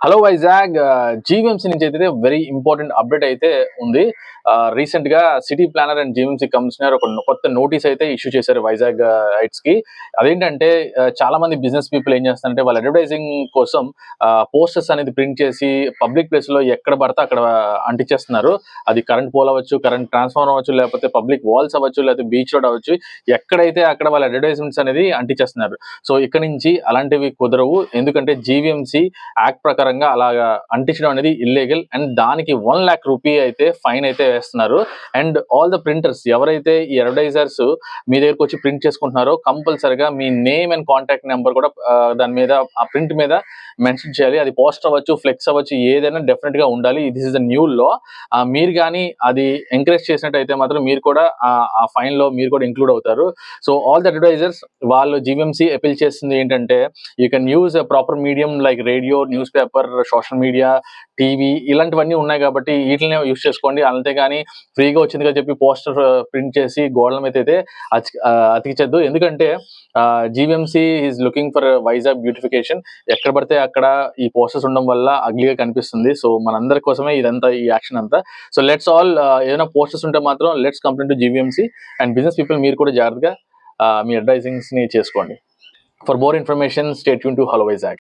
Hello Vizag GVMC నుంచి అయితే very important update అయితే ఉంది. రీసెంట్ గా city planar and GVMC commissioner ఒక కొత్త నోటీస్ అయితే ఇష్యూ చేశారు వైజాగ్ హైట్స్ కి. అదేంటంటే చాలా మంది బిజినెస్ పీపుల్ ఏం చేస్తారంటే వాళ్ళ అడ్వర్టైజింగ్ కోసం పోస్టర్స్ అనేది ప్రింట్ చేసి పబ్లిక్ ప్లేస్ లో ఎక్కడ పడితే అక్కడ అంటించేస్తున్నారు. అది కరెంట్ పోల్ అవ్వచ్చు, కరెంట్ ట్రాన్స్ఫార్మర్ అవ్వచ్చు, లేకపోతే పబ్లిక్ వాల్స్ అవ్వచ్చు, లేకపోతే బీచ్ రోడ్ అవ్వచ్చు, ఎక్కడైతే అక్కడ వాళ్ళ అడ్వర్టైజ్మెంట్స్ అనేది అంటించేస్తున్నారు. సో ఇక్కడ నుంచి అలాంటివి కుదరవు. ఎందుకంటే జీవీఎంసీ యాక్ట్ ప్రకారంగా అలాగా అంటించడం అనేది ఇల్లీగల్ అండ్ దానికి 1 lakh రూపీ అయితే ఫైన్ అయితే వేస్తున్నారు. అండ్ ఆల్ ద ప్రింటర్స్ ఎవరైతే ఈ అడ్వర్టైజర్స్ మీ దగ్గరకు వచ్చి ప్రింట్ చేసుకుంటున్నారో కంపల్సరిగా మీ నేమ్ అండ్ కాంటాక్ట్ నెంబర్ కూడా దాని మీద ఆ ప్రింట్ మీద మెన్షన్ చేయాలి. అది పోస్టర్ అవ్వచ్చు, ఫ్లెక్స్ అవ్వచ్చు, ఏదైనా డెఫినెట్ గా ఉండాలి. దిస్ ఇస్ ద న్యూ లా. మీరు కానీ అది ఎంకరేజ్ చేసినట్టయితే మాత్రం మీరు కూడా ఆ ఫైన్ లో మీరు కూడా ఇంక్లూడ్ అవుతారు. సో ఆల్ ద అడ్వర్టైజర్స్ వాళ్ళు జీవీఎంసీ అపీల్ చేస్తుంది ఏంటంటే you can use proper medium like radio, news paper, social media, TV ఇలాంటివన్నీ ఉన్నాయి కాబట్టి వీటినే యూజ్ చేసుకోండి. అంతేగాని ఫ్రీగా వచ్చిందిగా చెప్పి పోస్టర్ ప్రింట్ చేసి గోడల మీద అయితే అతికించద్దు. ఎందుకంటే GVMC is looking for Vizag beautification. ఎక్కడ పడితే అక్కడ ఈ పోస్టర్స్ ఉండడం వల్ల అగ్లీగా కనిపిస్తుంది. సో మనందరి కోసమే ఇదంతా ఈ యాక్షన్ అంతా. సో లెట్స్ ఆల్ ఏదైనా పోస్టర్స్ ఉంటే మాత్రం let's complaint to GVMC and business people మీరు కూడా జాగ్రత్తగా మీ అడ్వర్టైజింగ్స్ ని చేసుకోండి. For more information stay tune to hello Vizag.